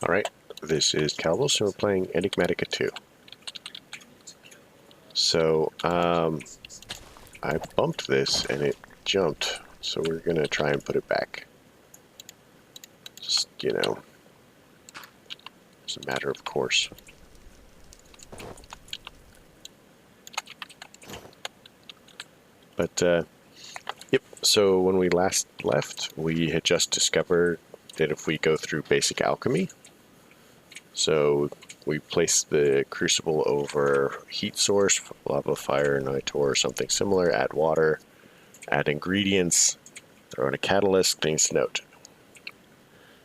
Alright, this is Calibos, and we're playing Enigmatica 2. So, I bumped this and it jumped, so we're gonna try and put it back. Just, you know, it's a matter of course. But, yep, so when we last left, we had just discovered that if we go through basic alchemy, so we place the crucible over heat source, lava, fire, nitor, or something similar, add water, add ingredients, throw in a catalyst, things to note.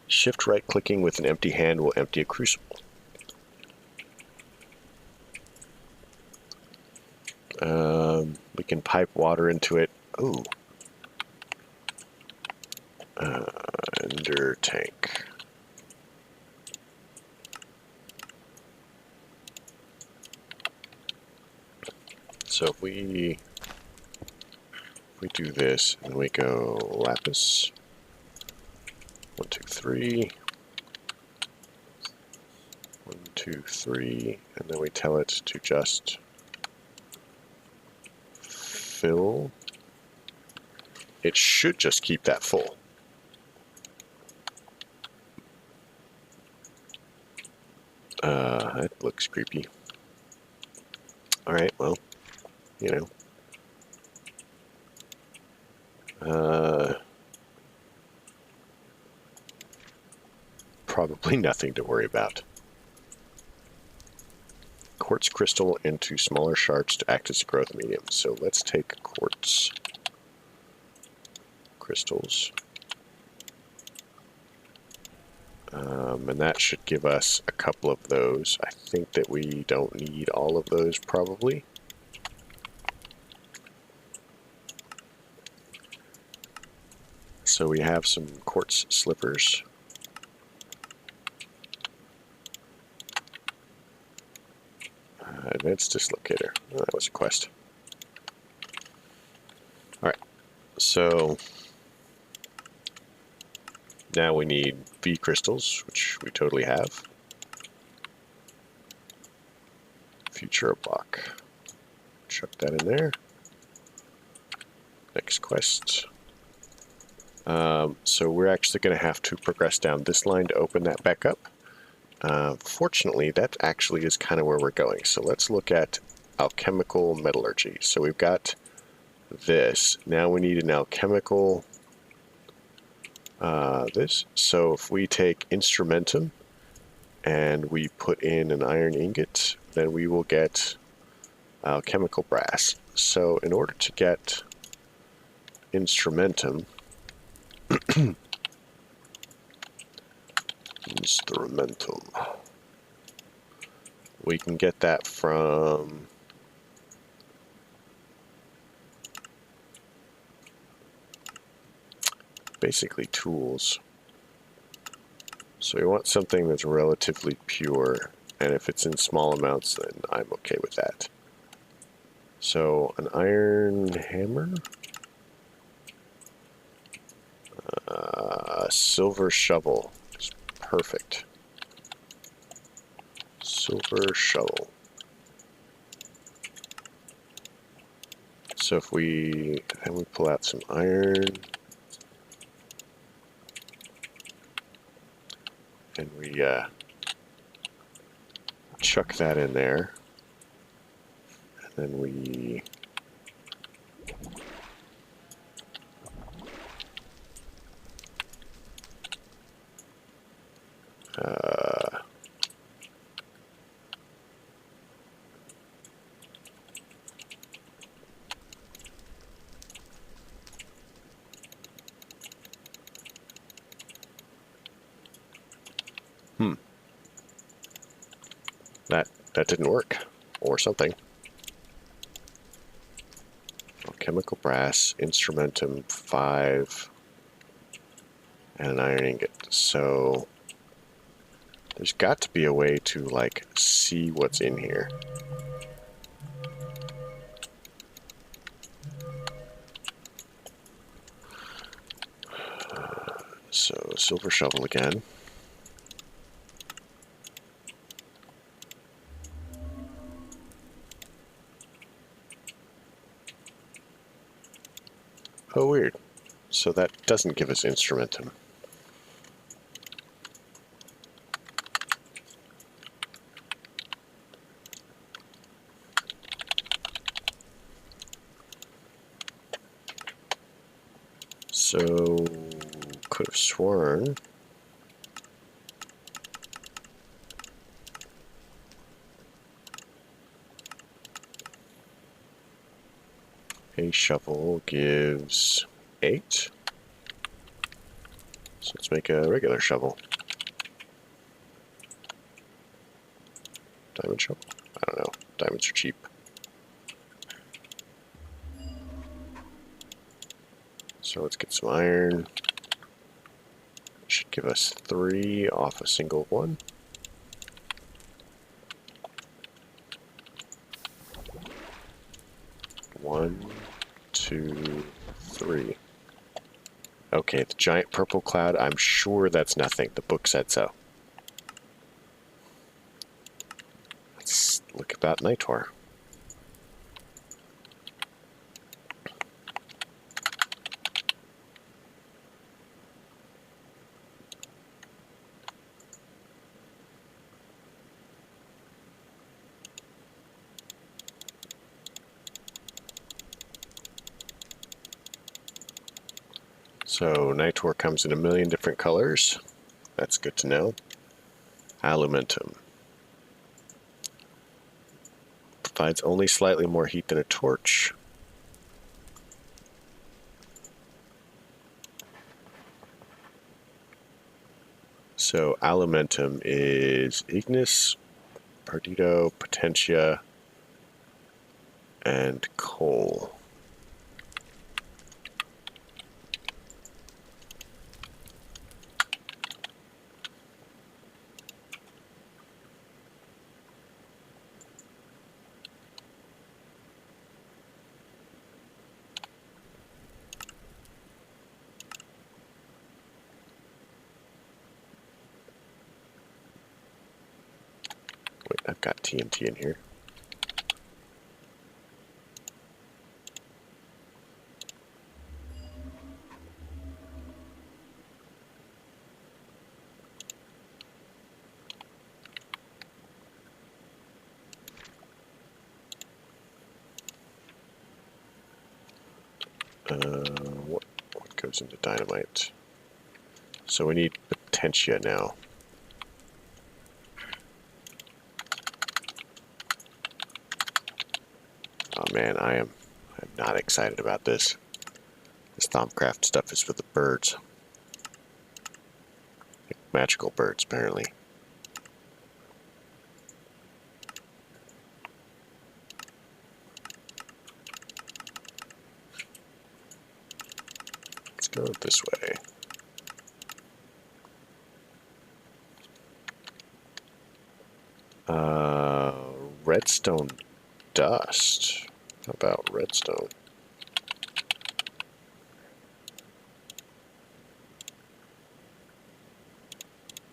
Shift right clicking with an empty hand will empty a crucible. We can pipe water into it. Ooh. Ender tank. So if we do this and we go lapis, 1, 2, 3, 1, 2, 3, and then we tell it to just fill. It should just keep that full. That looks creepy. Alright, well, you know. Probably nothing to worry about. Quartz crystal into smaller shards to act as a growth medium. So let's take quartz crystals. And that should give us a couple of those. I think that we don't need all of those probably. So we have some quartz slippers. Advanced dislocator. Oh, that was a quest. Alright, so now we need V crystals, which we totally have. Future block. Chuck that in there. Next quest. So we're actually going to have to progress down this line to open that back up. Fortunately, that actually is kind of where we're going. So let's look at alchemical metallurgy. So we've got this. Now we need an alchemical this. So if we take instrumentum and we put in an iron ingot, then we will get alchemical brass. So in order to get instrumentum, we can get that from basically tools. So we want something that's relatively pure, and if it's in small amounts, then I'm okay with that. So an iron hammer, a silver shovel is perfect. Silver shovel. So if we pull out some iron, and we chuck that in there, and then we that didn't work, or something. Chemical brass, instrumentum 5, and an iron ingot. So there's got to be a way to like see what's in here. So silver shovel again. Oh, weird. So that doesn't give us instrumentum. So, could have sworn a shovel gives 8. So let's make a regular shovel. Diamond shovel? I don't know. Diamonds are cheap. So let's get some iron. Should give us 3 off a single one. One, 2, 3. Okay, the giant purple cloud, I'm sure that's nothing. The book said so. Let's look about Nitor. So Nitor comes in a million different colors. That's good to know. Alumentum. Provides only slightly more heat than a torch. So alumentum is ignis, perdido, potentia, and coal. Wait, I've got TNT in here. What goes into dynamite? So we need potentia now. Oh man, I'm not excited about this. This Thaumcraft stuff is for the birds. Magical birds, apparently. Let's go this way. Redstone dust. How about redstone?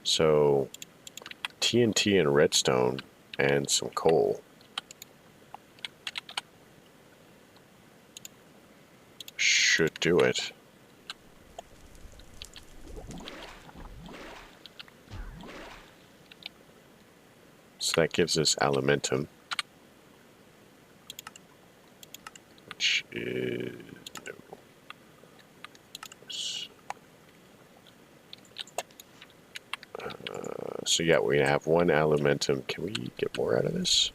So TNT and redstone and some coal should do it. So that gives us alumentum, which is no. So yeah, we have 1 alumentum. Can we get more out of this?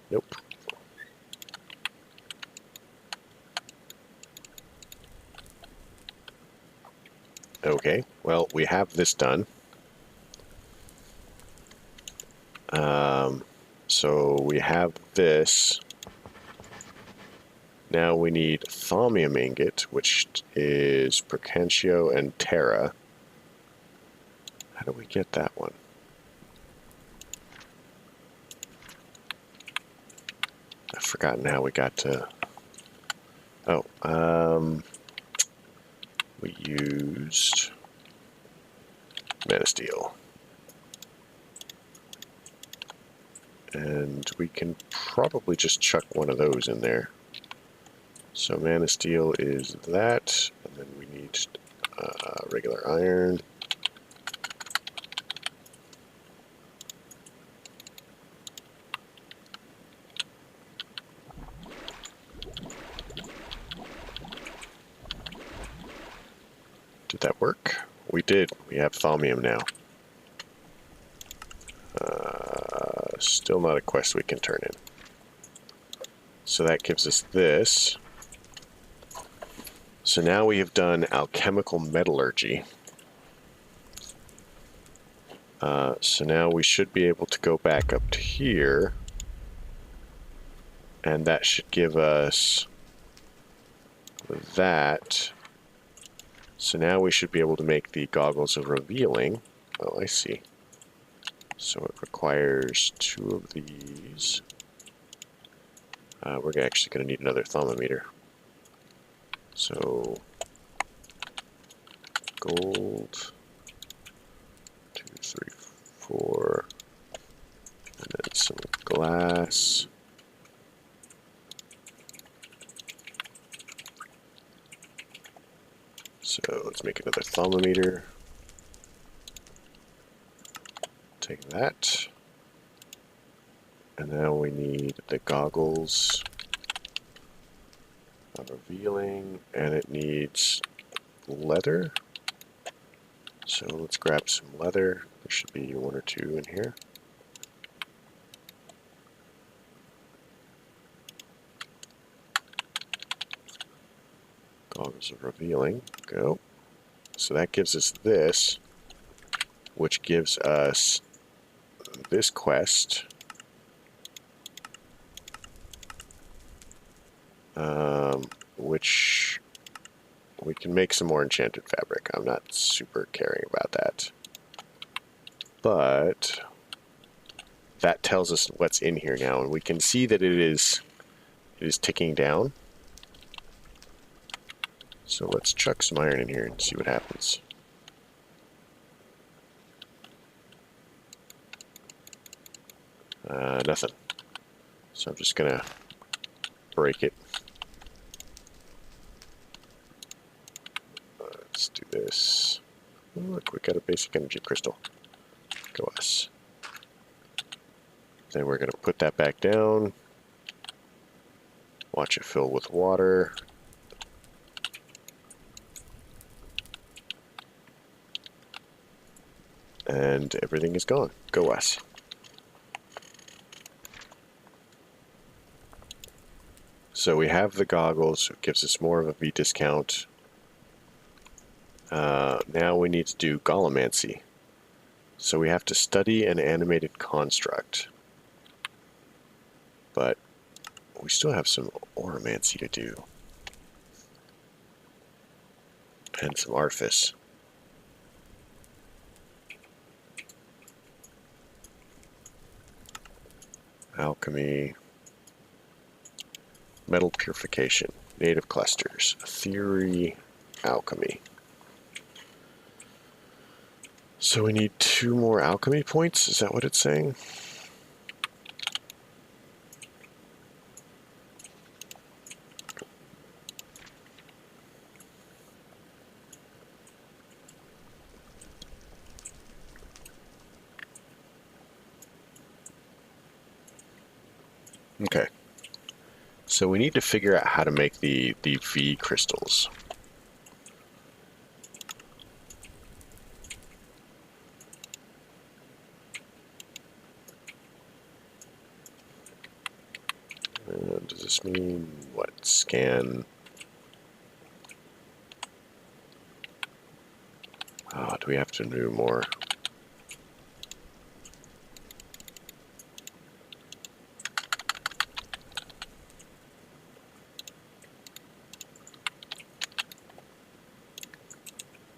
Nope. Okay, well, we have this done. So we have this. Now we need thaumium ingot, which is Percantio and Terra. How do we get that one? I've forgotten how we got to... Oh, we used NillerMedDild. And we can probably just chuck one of those in there. So mana steel is that, and then we need regular iron. Did that work? We did. We have thaumium now. Still not a quest we can turn in. So that gives us this. So now we have done alchemical metallurgy. So now we should be able to go back up to here. And that should give us that. So now we should be able to make the goggles of revealing. Oh, I see. So it requires 2 of these. We're actually going to need another thermometer. So gold, 2, 3, 4, and then some glass. So let's make another thermometer. Take that. And now we need the goggles of revealing, and it needs leather. So let's grab some leather. There should be 1 or 2 in here. Goggles of revealing, go. So that gives us this, which gives us this quest. Which we can make some more enchanted fabric. I'm not super caring about that. But that tells us what's in here now, and we can see that it is ticking down. So let's chuck some iron in here and see what happens. Nothing. So I'm just gonna break it. Let's do this. Oh, look, we got a basic energy crystal. Go us. Then we're gonna put that back down. Watch it fill with water. And everything is gone. Go us. So we have the goggles, it gives us more of a V discount. Now we need to do Golemancy. So we have to study an animated construct. But we still have some Oromancy to do. And some Artifice. Alchemy. Metal Purification. Native Clusters. Theory. Alchemy. So we need 2 more alchemy points, is that what it's saying? Okay. So we need to figure out how to make the V crystals. Does this mean what? Scan. Oh, do we have to do more?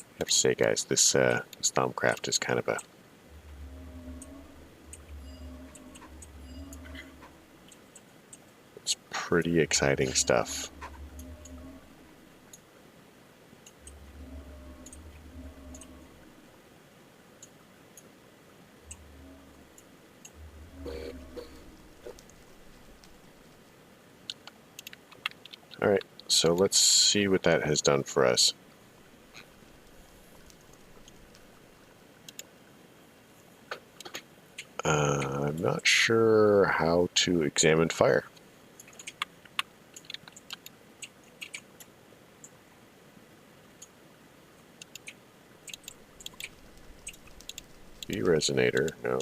I have to say, guys, this Thaumcraft is kind of a pretty exciting stuff. Alright, so let's see what that has done for us. I'm not sure how to examine fire. B resonator, no.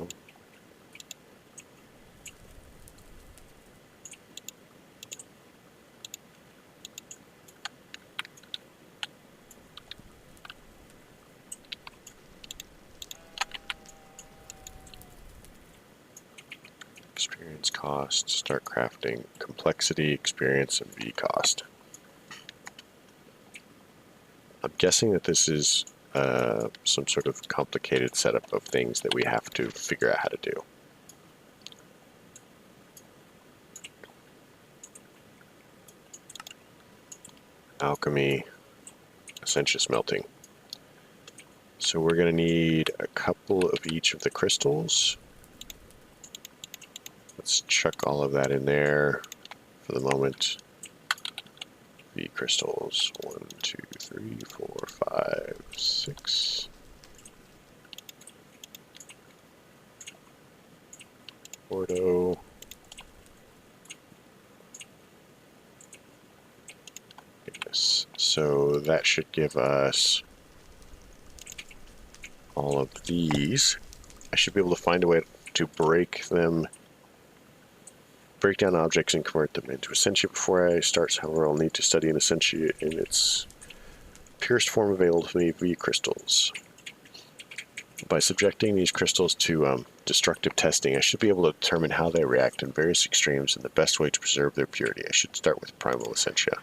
Experience cost, start crafting, complexity, experience, and V cost. I'm guessing that this is some sort of complicated setup of things that we have to figure out how to do. Alchemy, Essentia smelting. So we're going to need a couple of each of the crystals. Let's chuck all of that in there for the moment. V crystals. 1, 2, 3, 4, 5, 6. Ordo. Yes. So that should give us all of these. I should be able to find a way to break down objects and convert them into essentia before I start. However, I'll need to study an essentia in its purest form available to me via crystals. By subjecting these crystals to destructive testing, I should be able to determine how they react in various extremes and the best way to preserve their purity. I should start with primal essentia.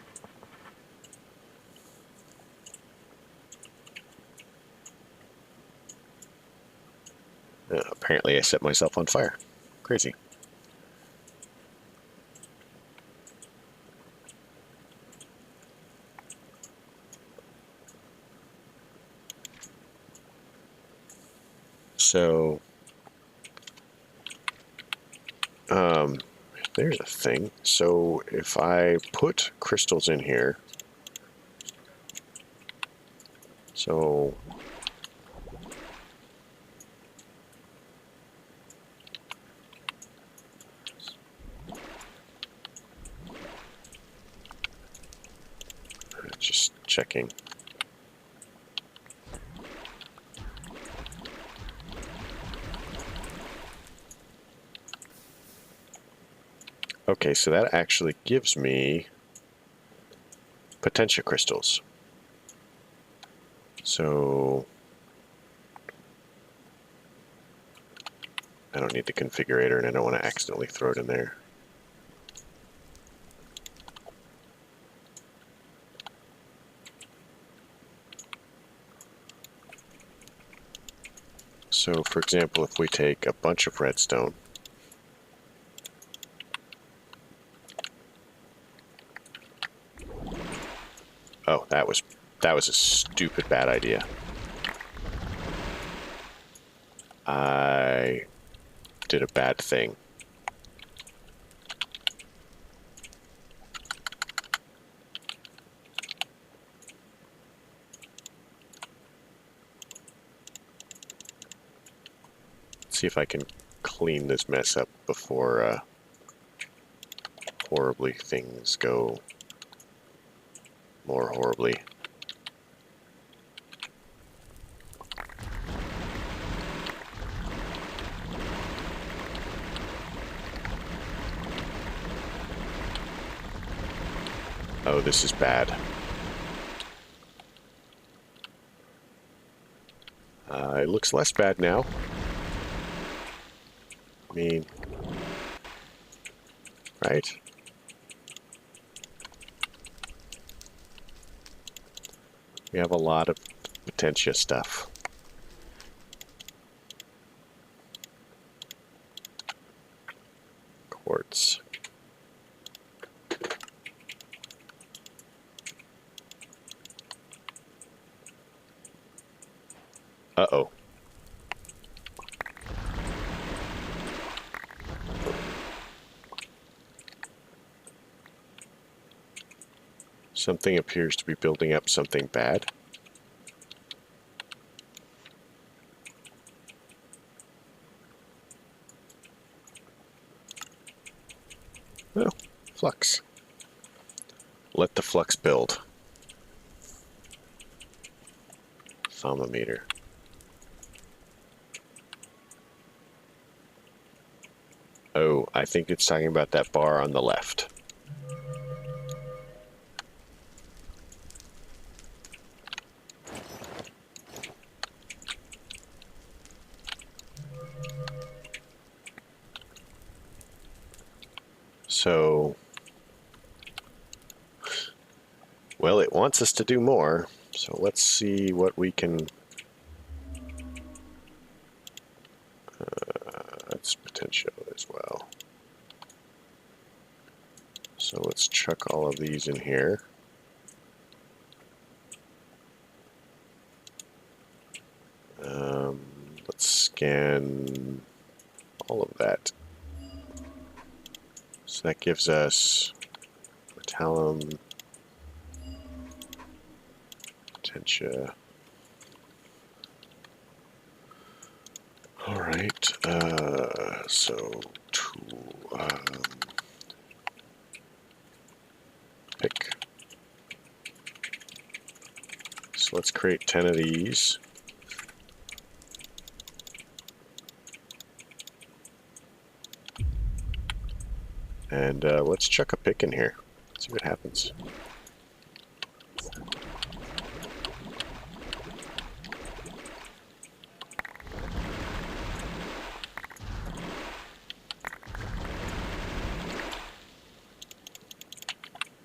Apparently I set myself on fire. Crazy. So, there's a thing. So if I put crystals in here, so just checking. Okay, so that actually gives me potentia crystals. So I don't need the configurator and I don't want to accidentally throw it in there. So for example, if we take a bunch of redstone, oh, that was a stupid bad idea. I did a bad thing. Let's see if I can clean this mess up before horribly things go more horribly. Oh, this is bad. It looks less bad now. I mean, right? We have a lot of potentia stuff. Quartz. Uh-oh. Something appears to be building up something bad. Oh, flux. Let the flux build. Thermometer. Oh, I think it's talking about that bar on the left. So, well, it wants us to do more, so let's see what we can... that's potential as well. So let's chuck all of these in here. Let's scan all of that. So that gives us metallum, potentia. All right, so tool, pick. So let's create 10 of these. And let's chuck a pick in here. See what happens.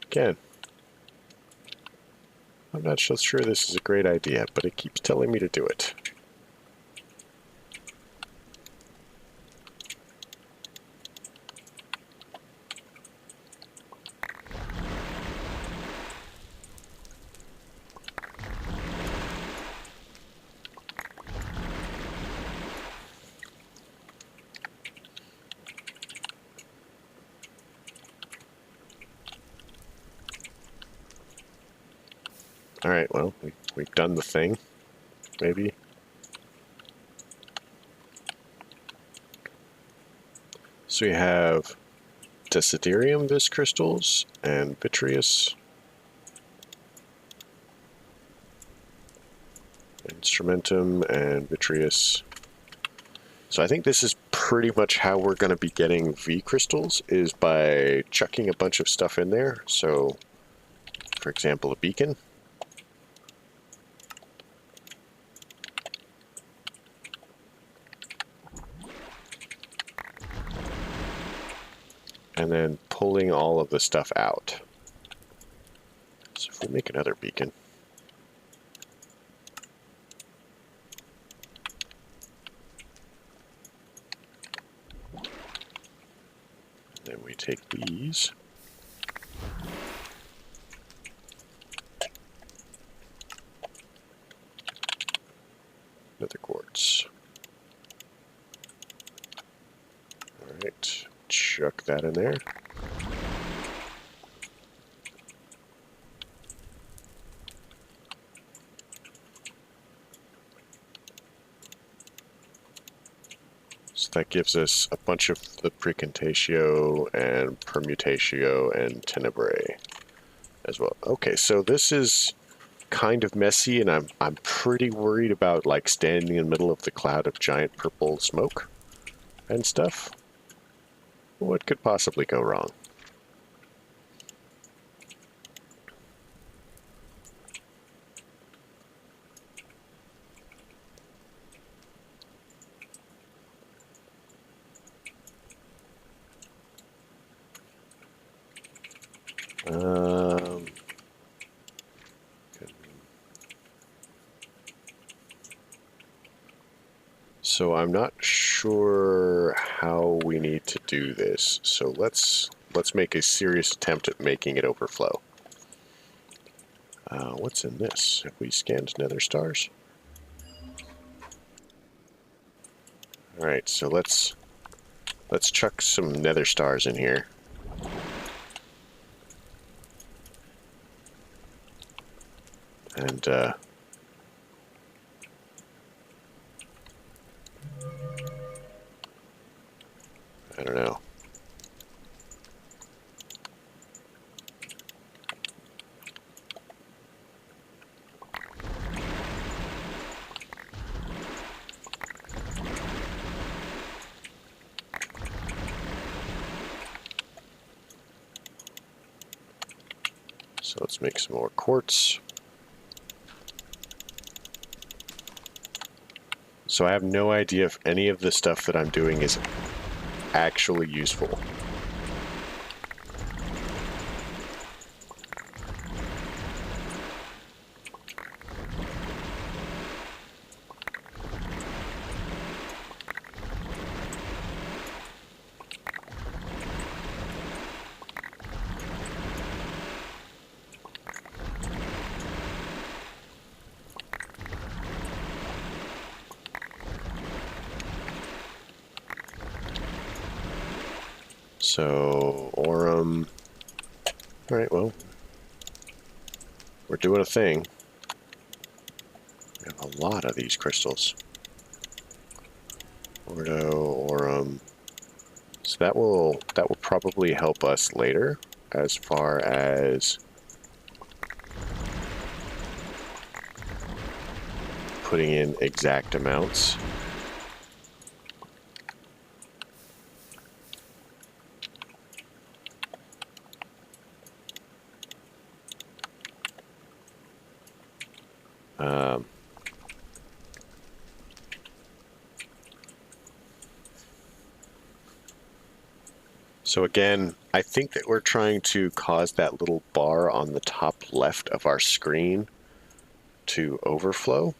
Again, I'm not so sure this is a great idea, but it keeps telling me to do it. Alright, well, we've done the thing, maybe. So we have desiderium vis crystals and vitreous. Instrumentum and vitreous. So I think this is pretty much how we're going to be getting V crystals, is by chucking a bunch of stuff in there. So, for example, a beacon. And then pulling all of the stuff out. So if we make another beacon. Then we take these. Another quartz. Alright, chuck that in there. So that gives us a bunch of the precontatio and permutatio and tenebrae as well. Okay, so this is kind of messy, and I'm pretty worried about like standing in the middle of the cloud of giant purple smoke and stuff. What could possibly go wrong? So I'm not sure how we need to do this. So let's make a serious attempt at making it overflow. What's in this? Have we scanned nether stars? All right, so let's chuck some nether stars in here. And I don't know. So let's make some more quartz. So I have no idea if any of the stuff that I'm doing is actually useful. So, Aurum. Alright, well, we're doing a thing. We have a lot of these crystals. Ordo, Aurum. So that will probably help us later as far as putting in exact amounts. So again, I think that we're trying to cause that little bar on the top left of our screen to overflow.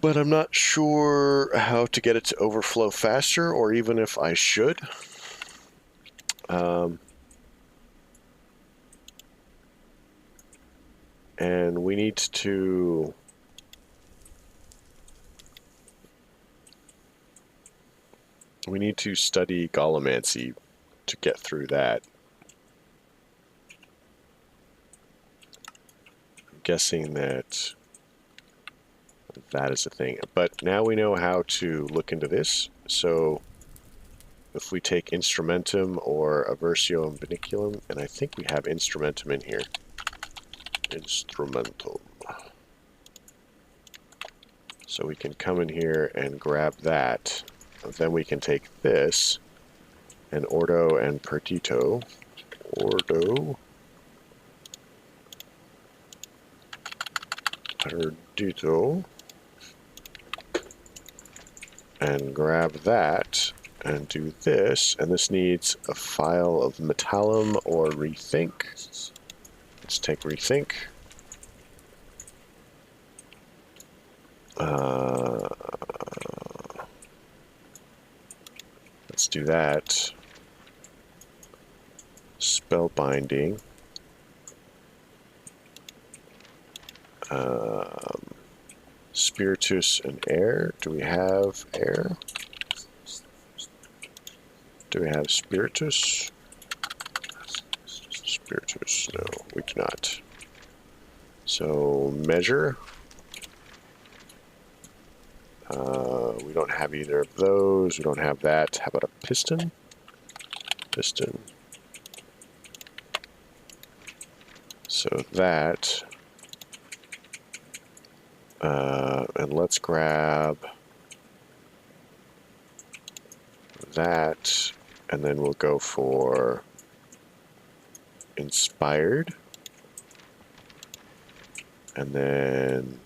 But I'm not sure how to get it to overflow faster, or even if I should. And we need to study Golomancy to get through that. I'm guessing that is a thing. But now we know how to look into this. So if we take Instrumentum or Aversio and Beniculum, and I think we have Instrumentum in here. Instrumental. So we can come in here and grab that. Then we can take this and Ordo and Perdito. Ordo. Perdito. And grab that and do this. And this needs a file of Metallum or Rethink. Let's take Rethink. Let's do that. Spellbinding. Spiritus and air. Do we have air? Do we have Spiritus? Spiritus, no, we do not. So measure. We don't have either of those. We don't have that. How about a piston? Piston. So that. And let's grab that. And then we'll go for inspired. And then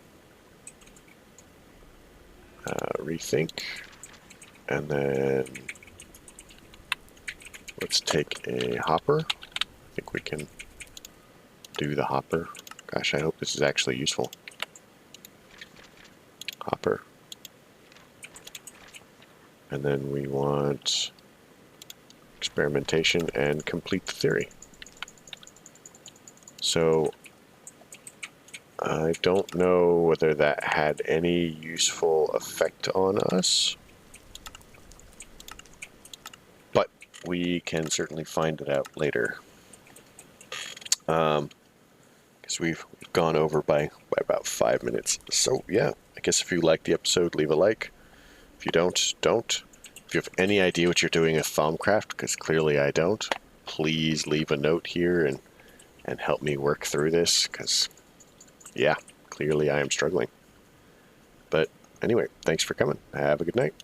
rethink. And then let's take a hopper. I think we can do the hopper. Gosh, I hope this is actually useful. Hopper. And then we want experimentation and complete the theory. So I don't know whether that had any useful effect on us, but we can certainly find it out later. because we've gone over by about 5 minutes. So yeah, I guess if you like the episode, leave a like. If you don't, don't. If you have any idea what you're doing with Thaumcraft, because clearly I don't, please leave a note here and help me work through this, because yeah, clearly I am struggling. But anyway, thanks for coming. Have a good night.